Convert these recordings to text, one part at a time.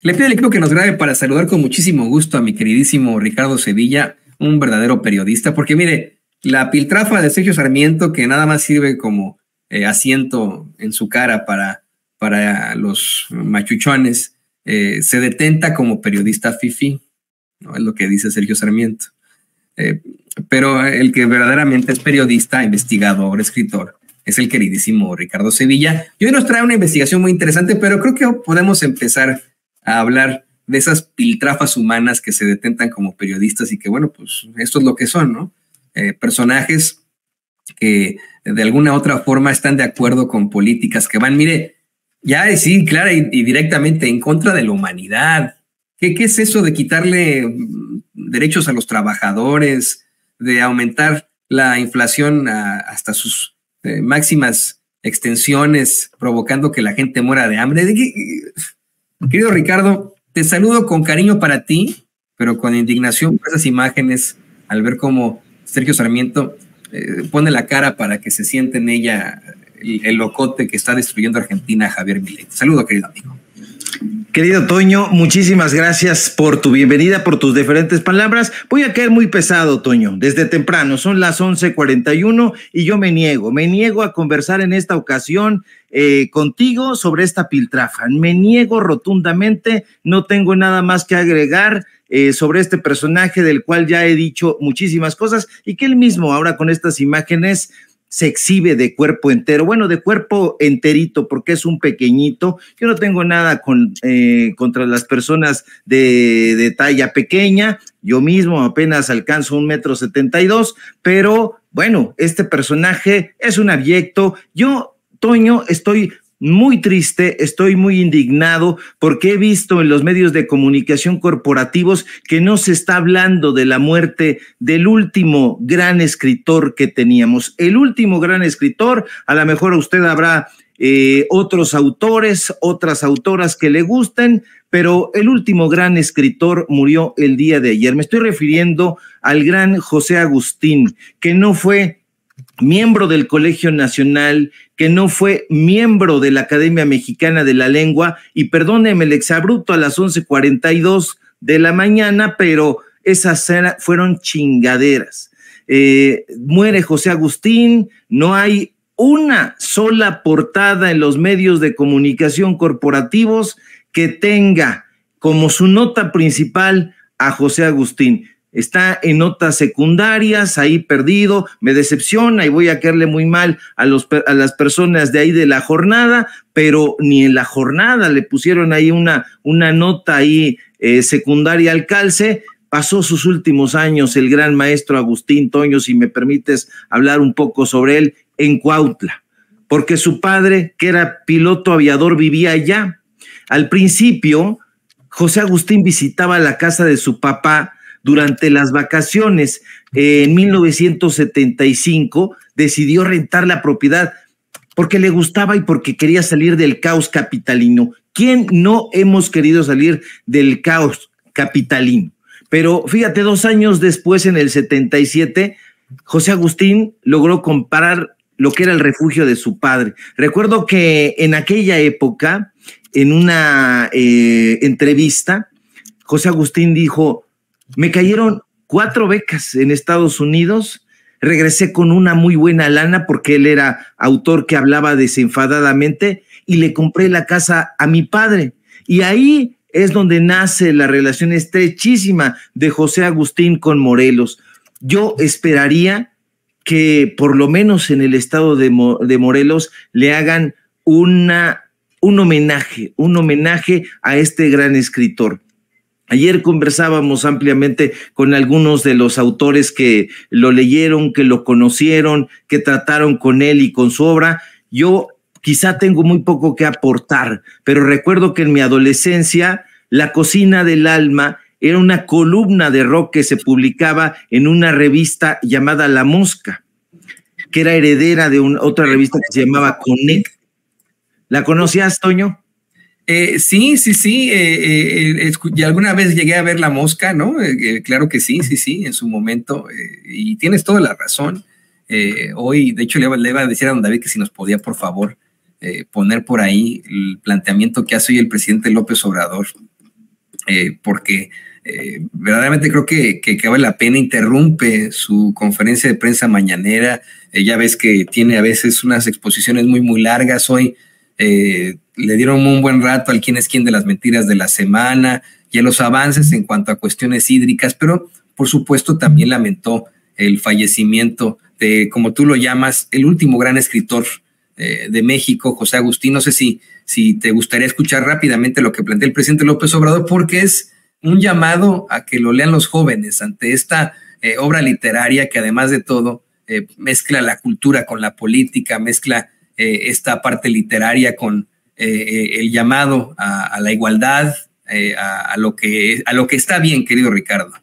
Le pido al equipo que nos grabe para saludar con muchísimo gusto a mi queridísimo Ricardo Sevilla, un verdadero periodista, porque mire, la piltrafa de Sergio Sarmiento, que nada más sirve como asiento en su cara para los machuchones, se detenta como periodista fifí, ¿no? Es lo que dice Sergio Sarmiento. Pero el que verdaderamente es periodista, investigador, escritor, es el queridísimo Ricardo Sevilla. Y hoy nos trae una investigación muy interesante, pero creo que podemos empezar a hablar de esas piltrafas humanas que se detentan como periodistas y que, bueno, pues esto es lo que son, ¿no? Personajes que de alguna u otra forma están de acuerdo con políticas que van, mire, ya sí, clara y directamente en contra de la humanidad. ¿Qué es eso de quitarle derechos a los trabajadores, de aumentar la inflación hasta sus máximas extensiones, provocando que la gente muera de hambre? Querido Ricardo, te saludo con cariño para ti, pero con indignación por esas imágenes al ver cómo Sergio Sarmiento pone la cara para que se siente en ella el locote que está destruyendo Argentina, Javier Milei. Saludo, querido amigo. Querido Toño, muchísimas gracias por tu bienvenida, por tus diferentes palabras. Voy a caer muy pesado, Toño, desde temprano. Son las 11:41 y yo me niego a conversar en esta ocasión contigo sobre esta piltrafa. Me niego rotundamente, no tengo nada más que agregar sobre este personaje del cual ya he dicho muchísimas cosas y que él mismo ahora con estas imágenes se exhibe de cuerpo entero, bueno, de cuerpo enterito, porque es un pequeñito. Yo no tengo nada contra las personas de talla pequeña, yo mismo apenas alcanzo 1,72 m, pero bueno, este personaje es un abyecto. Yo, Toño, estoy muy triste, estoy muy indignado porque he visto en los medios de comunicación corporativos que no se está hablando de la muerte del último gran escritor que teníamos. El último gran escritor, a lo mejor a usted habrá otros autores, otras autoras que le gusten, pero el último gran escritor murió el día de ayer. Me estoy refiriendo al gran José Agustín, que no fue miembro del Colegio Nacional, que no fue miembro de la Academia Mexicana de la Lengua, y perdóneme el exabrupto a las 11:42 de la mañana, pero esas fueron chingaderas. Muere José Agustín, no hay una sola portada en los medios de comunicación corporativos que tenga como su nota principal a José Agustín. Está en notas secundarias, ahí perdido, me decepciona y voy a caerle muy mal a las personas de ahí de La Jornada, pero ni en La Jornada le pusieron ahí una nota ahí secundaria al calce. Pasó sus últimos años el gran maestro Agustín, Toño, si me permites hablar un poco sobre él, en Cuautla, porque su padre, que era piloto aviador, vivía allá. Al principio, José Agustín visitaba la casa de su papá durante las vacaciones. En 1975 decidió rentar la propiedad porque le gustaba y porque quería salir del caos capitalino. ¿Quién no hemos querido salir del caos capitalino? Pero fíjate, 2 años después, en el 77, José Agustín logró comprar lo que era el refugio de su padre. Recuerdo que en aquella época, en una entrevista, José Agustín dijo: me cayeron 4 becas en Estados Unidos, regresé con una muy buena lana porque él era autor que hablaba desenfadadamente y le compré la casa a mi padre. Y ahí es donde nace la relación estrechísima de José Agustín con Morelos. Yo esperaría que por lo menos en el estado de Morelos le hagan un homenaje a este gran escritor. Ayer conversábamos ampliamente con algunos de los autores que lo leyeron, que lo conocieron, que trataron con él y con su obra. Yo quizá tengo muy poco que aportar, pero recuerdo que en mi adolescencia La Cocina del Alma era una columna de rock que se publicaba en una revista llamada La Mosca, que era heredera de otra revista que se llamaba Connect. ¿La conocías, Toño? Sí. Y alguna vez llegué a ver La Mosca, ¿no? Claro que sí, en su momento. Y tienes toda la razón. Hoy, de hecho, le iba a decir a don David que si nos podía, por favor, poner por ahí el planteamiento que hace hoy el presidente López Obrador porque verdaderamente creo que vale la pena. Interrumpe su conferencia de prensa mañanera. Ya ves que tiene a veces unas exposiciones muy largas. Hoy le dieron un buen rato al quién es quién de las mentiras de la semana y a los avances en cuanto a cuestiones hídricas, pero por supuesto también lamentó el fallecimiento de, como tú lo llamas, el último gran escritor de México, José Agustín. No sé si te gustaría escuchar rápidamente lo que plantea el presidente López Obrador, porque es un llamado a que lo lean los jóvenes ante esta obra literaria que, además de todo, mezcla la cultura con la política, mezcla esta parte literaria con el llamado a la igualdad, a lo que está bien, querido Ricardo.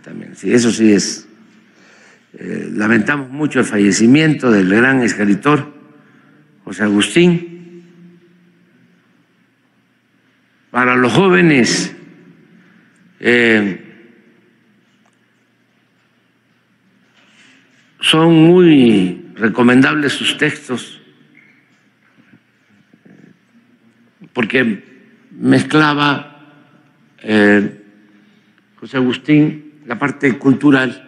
También, sí, eso sí es. Lamentamos mucho el fallecimiento del gran escritor José Agustín. Para los jóvenes, son muy recomendables sus textos, porque mezclaba José Agustín la parte cultural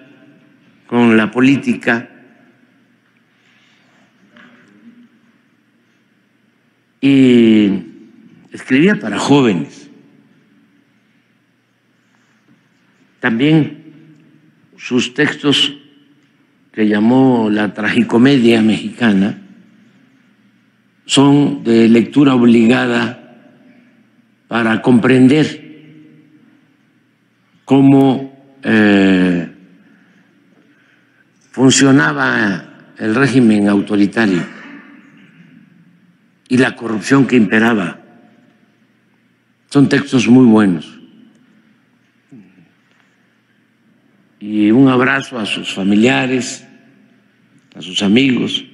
con la política, y escribía para jóvenes. También sus textos, que llamó la tragicomedia mexicana, son de lectura obligada para comprender cómo funcionaba el régimen autoritario y la corrupción que imperaba. Son textos muy buenos. Y un abrazo a sus familiares, a sus amigos.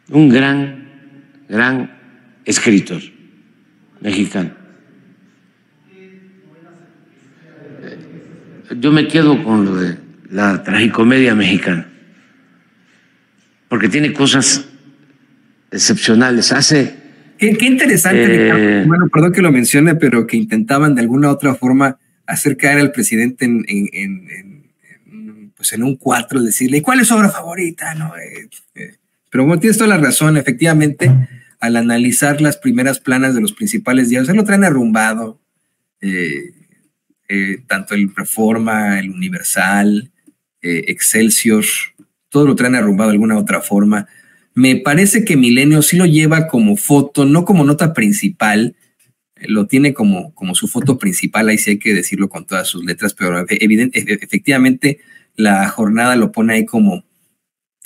Un gran escritor mexicano. Yo me quedo con lo de la tragicomedia mexicana, porque tiene cosas excepcionales. Qué interesante, Ricardo. Bueno, perdón que lo mencione, pero que intentaban de alguna u otra forma hacer caer al presidente en un 4, decirle, ¿cuál es su obra favorita? ¿No? Pero bueno, tienes toda la razón. Efectivamente, al analizar las primeras planas de los principales diarios, lo traen arrumbado. Tanto el Reforma, el Universal, Excelsior, todo lo traen arrumbado de alguna u otra forma. Me parece que Milenio sí lo lleva como foto, no como nota principal, lo tiene como su foto principal, ahí sí hay que decirlo con todas sus letras, pero efectivamente la jornada lo pone ahí como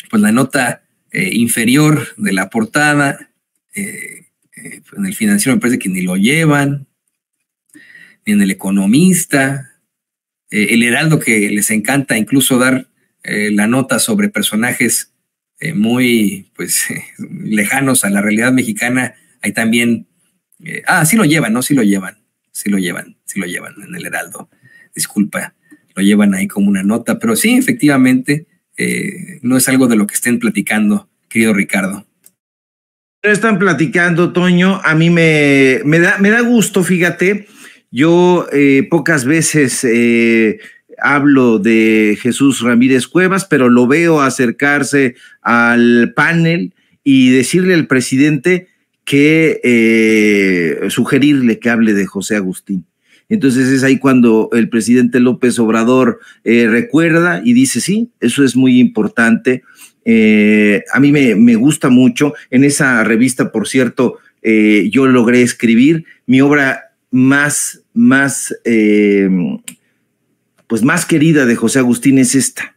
pues la nota inferior de la portada. En el Financiero me parece que ni lo llevan, ni en el Economista. El Heraldo, que les encanta incluso dar la nota sobre personajes muy lejanos a la realidad mexicana, ahí también sí lo llevan, ¿no? Sí lo llevan en el Heraldo, disculpa, lo llevan ahí como una nota, pero sí, efectivamente, no es algo de lo que estén platicando, querido Ricardo. No están platicando, Toño. A mí me da gusto, fíjate. Yo pocas veces hablo de Jesús Ramírez Cuevas, pero lo veo acercarse al panel y decirle al presidente que sugerirle que hable de José Agustín. Entonces es ahí cuando el presidente López Obrador recuerda y dice, sí, eso es muy importante. A mí me gusta mucho. En esa revista, por cierto, yo logré escribir mi obra más querida de José Agustín, es esta,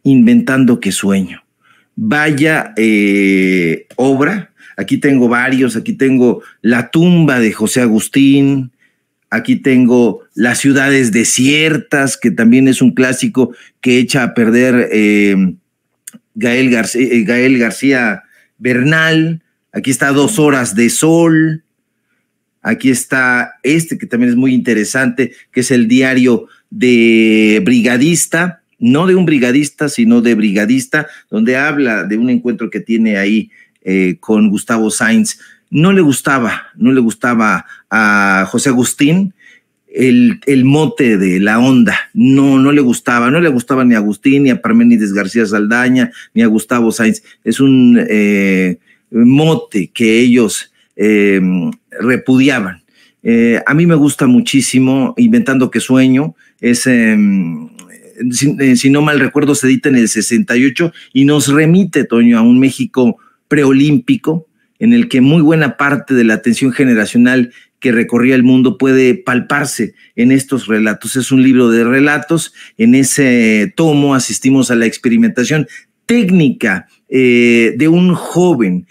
Inventando que sueño. Vaya obra. Aquí tengo varios, aquí tengo La tumba de José Agustín, aquí tengo Las ciudades desiertas, que también es un clásico que echa a perder Gael García Bernal. Aquí está 2 horas de sol. Aquí está que también es muy interesante, que es el diario de brigadista, no de un brigadista, sino de brigadista, donde habla de un encuentro que tiene ahí con Gustavo Sainz. no le gustaba a José Agustín el mote de la onda, no le gustaba ni a Agustín, ni a Parménides García Saldaña, ni a Gustavo Sáenz. Es un mote que ellos repudiaban. A mí me gusta muchísimo Inventando que sueño, es, si no mal recuerdo, se edita en el 68 y nos remite, Toño, a un México preolímpico en el que muy buena parte de la atención generacional que recorría el mundo puede palparse en estos relatos. Es un libro de relatos. En ese tomo asistimos a la experimentación técnica de un joven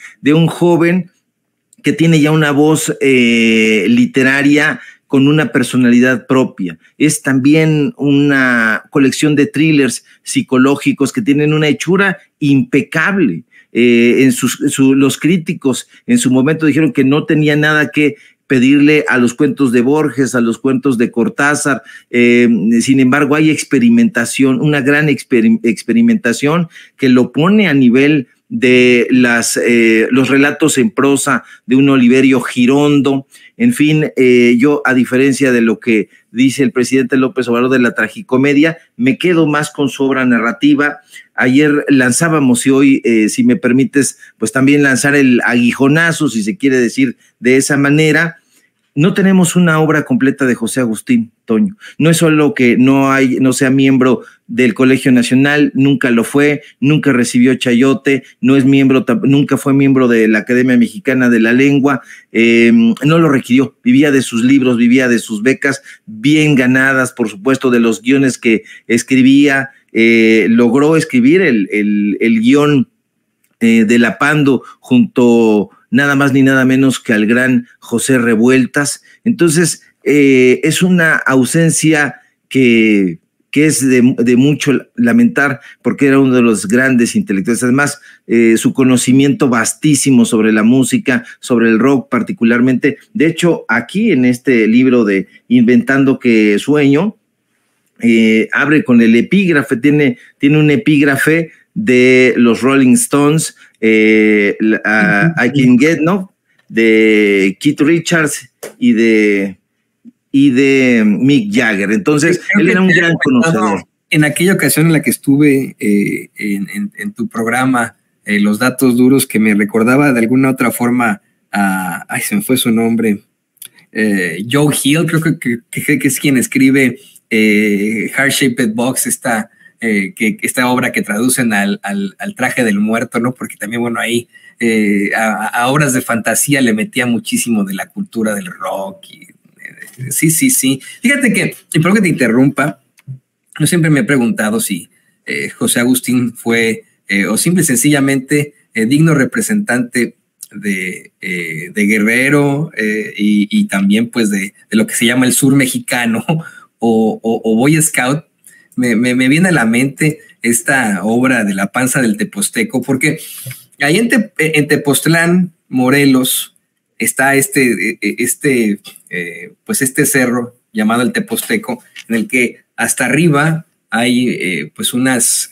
que tiene ya una voz literaria con una personalidad propia. Es también una colección de thrillers psicológicos que tienen una hechura impecable. Los críticos en su momento dijeron que no tenía nada que pedirle a los cuentos de Borges, a los cuentos de Cortázar. Sin embargo, hay experimentación, una gran experimentación que lo pone a nivel de los relatos en prosa de un Oliverio Girondo. En fin, yo, a diferencia de lo que dice el presidente López Obrador de la tragicomedia, me quedo más con su obra narrativa. Ayer lanzábamos, y hoy, si me permites, pues también lanzar el aguijonazo, si se quiere decir de esa manera. No tenemos una obra completa de José Agustín, Toño. No es solo que no sea miembro del Colegio Nacional, nunca lo fue, nunca recibió chayote, nunca fue miembro de la Academia Mexicana de la Lengua, no lo requirió, vivía de sus libros, vivía de sus becas, bien ganadas, por supuesto, de los guiones que escribía. Logró escribir el guión de La Pando junto nada más ni nada menos que al gran José Revueltas. Entonces, es una ausencia que es de mucho lamentar, porque era uno de los grandes intelectuales. Además, su conocimiento vastísimo sobre la música, sobre el rock particularmente. De hecho, aquí en este libro de Inventando que sueño, abre con el epígrafe, tiene un epígrafe de los Rolling Stones, I Can Get, ¿no? De Keith Richards y de Mick Jagger. Entonces, él era un gran conocedor. En aquella ocasión en la que estuve en tu programa, Los Datos Duros, que me recordaba de alguna otra forma se me fue su nombre, Joe Hill, creo que es quien escribe Heart Shaped Box, esta obra que traducen al traje del muerto, ¿no? Porque también, bueno, ahí a obras de fantasía le metía muchísimo de la cultura del rock. Sí. Fíjate que, y por que te interrumpa, yo siempre me he preguntado si José Agustín fue, o simple y sencillamente, digno representante de Guerrero y también, pues, de lo que se llama el sur mexicano o Boy Scout. Me viene a la mente esta obra de La Panza del Teposteco, porque ahí en Tepoztlán, Morelos, está este cerro llamado el Teposteco, en el que hasta arriba hay pues unas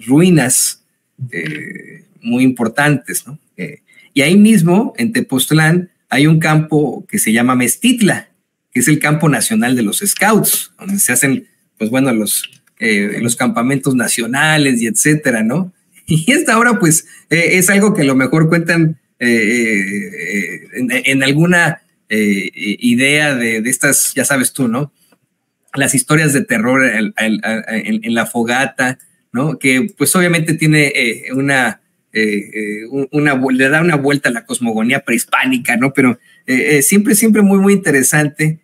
ruinas muy importantes, ¿no? Y ahí mismo, en Tepoztlán, hay un campo que se llama Mestitla, que es el campo nacional de los Scouts, donde se hacen, pues bueno, los campamentos nacionales y etcétera, ¿no? Y esta obra, pues, es algo que a lo mejor cuentan en alguna idea de estas, ya sabes tú, ¿no? Las historias de terror en la fogata, ¿no? Que pues obviamente tiene le da una vuelta a la cosmogonía prehispánica, ¿no? Pero siempre muy, muy interesante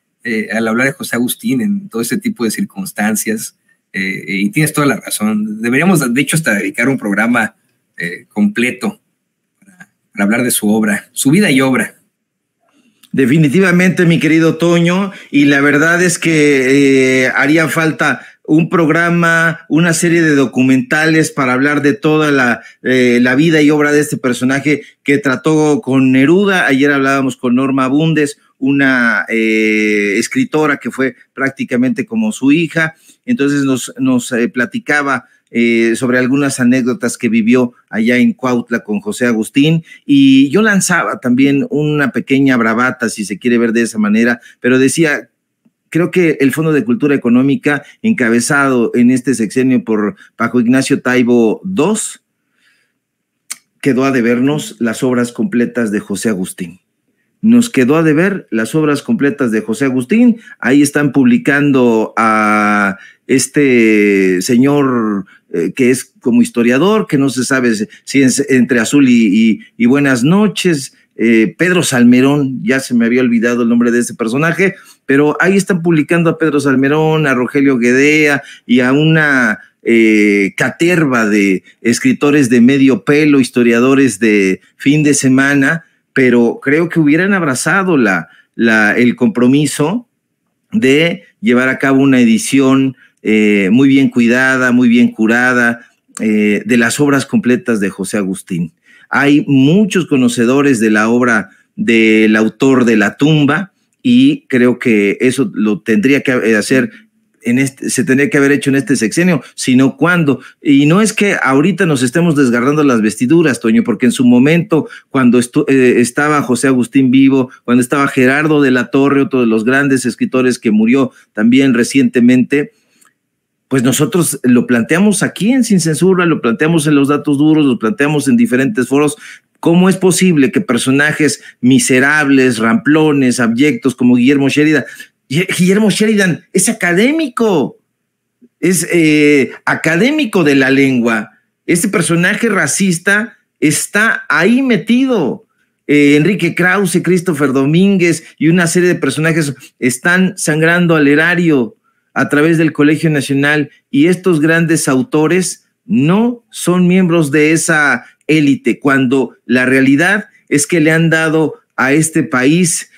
al hablar de José Agustín en todo ese tipo de circunstancias. Y tienes toda la razón. Deberíamos, de hecho, hasta dedicar un programa completo para hablar de su obra, su vida y obra. Definitivamente, mi querido Toño, y la verdad es que haría falta un programa, una serie de documentales para hablar de toda la vida y obra de este personaje que trató con Neruda. Ayer hablábamos con Norma Bundes, una escritora que fue prácticamente como su hija. Entonces nos platicaba sobre algunas anécdotas que vivió allá en Cuautla con José Agustín, y yo lanzaba también una pequeña bravata, si se quiere ver de esa manera, pero decía, creo que el Fondo de Cultura Económica, encabezado en este sexenio por Paco Ignacio Taibo II, quedó a debernos las obras completas de José Agustín. Nos quedó a deber las obras completas de José Agustín. Ahí están publicando a este señor que es como historiador, que no se sabe si es entre Azul y Buenas noches, Pedro Salmerón, ya se me había olvidado el nombre de ese personaje, pero ahí están publicando a Pedro Salmerón, a Rogelio Guedea y a una caterva de escritores de medio pelo, historiadores de fin de semana, pero creo que hubieran abrazado el compromiso de llevar a cabo una edición muy bien cuidada, muy bien curada, de las obras completas de José Agustín. Hay muchos conocedores de la obra del autor de La tumba, y creo que eso lo tendría que hacer se tendría que haber hecho en este sexenio, sino cuándo. Y no es que ahorita nos estemos desgarrando las vestiduras, Toño, porque en su momento, cuando estaba José Agustín vivo, cuando estaba Gerardo de la Torre, otro de los grandes escritores que murió también recientemente, pues nosotros lo planteamos aquí en Sin Censura, lo planteamos en Los Datos Duros, lo planteamos en diferentes foros. ¿Cómo es posible que personajes miserables, ramplones, abyectos como Guillermo Sheridan es académico, es académico de la lengua? Este personaje racista está ahí metido. Enrique Krause, Christopher Domínguez y una serie de personajes están sangrando al erario a través del Colegio Nacional, y estos grandes autores no son miembros de esa élite, cuando la realidad es que le han dado a este país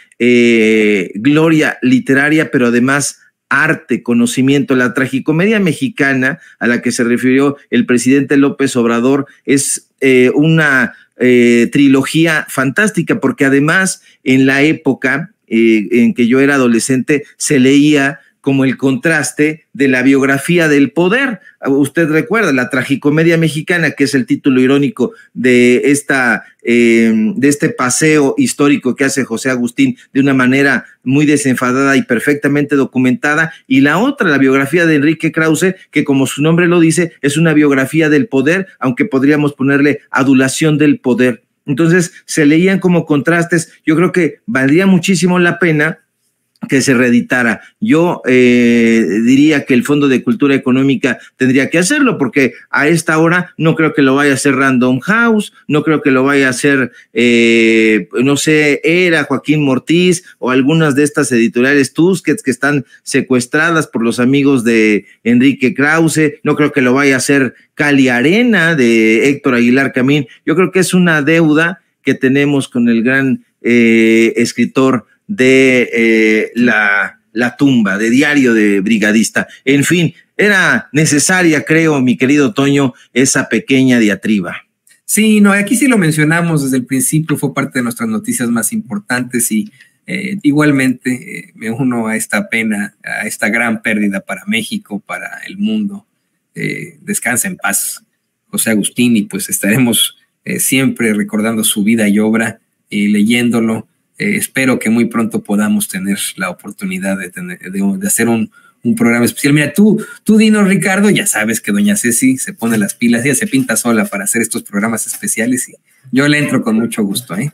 gloria literaria, pero además arte, conocimiento. La tragicomedia mexicana a la que se refirió el presidente López Obrador es una trilogía fantástica, porque además en la época en que yo era adolescente se leía como el contraste de la biografía del poder. Usted recuerda la tragicomedia mexicana, que es el título irónico de este paseo histórico que hace José Agustín de una manera muy desenfadada y perfectamente documentada, y la otra, la biografía de Enrique Krause, que como su nombre lo dice, es una biografía del poder, aunque podríamos ponerle adulación del poder. Entonces se leían como contrastes. Yo creo que valdría muchísimo la pena que se reeditara. Yo diría que el Fondo de Cultura Económica tendría que hacerlo, porque a esta hora no creo que lo vaya a hacer Random House, no creo que lo vaya a hacer, no sé, Era, Joaquín Mortiz o algunas de estas editoriales Tusquets que están secuestradas por los amigos de Enrique Krause, no creo que lo vaya a hacer Cali Arena de Héctor Aguilar Camín. Yo creo que es una deuda que tenemos con el gran escritor de la tumba, de Diario de Brigadista. En fin, era necesaria, creo, mi querido Toño, esa pequeña diatriba. Sí, no, aquí sí lo mencionamos desde el principio, fue parte de nuestras noticias más importantes, y igualmente me uno a esta pena, a esta gran pérdida para México, para el mundo. Descansa en paz, José Agustín, y pues estaremos siempre recordando su vida y obra y leyéndolo. Espero que muy pronto podamos tener la oportunidad de hacer un programa especial. Mira, tú dinos, Ricardo, ya sabes que doña Ceci se pone las pilas, ella se pinta sola para hacer estos programas especiales, y yo le entro con mucho gusto, ¿eh?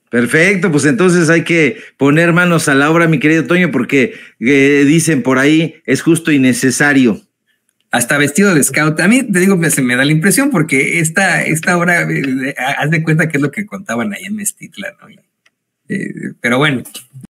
Perfecto, pues entonces hay que poner manos a la obra, mi querido Toño, porque dicen por ahí, es justo y necesario. Hasta vestido de scout. A mí, te digo, se me da la impresión, porque esta obra, haz de cuenta que es lo que contaban ahí en Mestitla, ¿no? Pero bueno,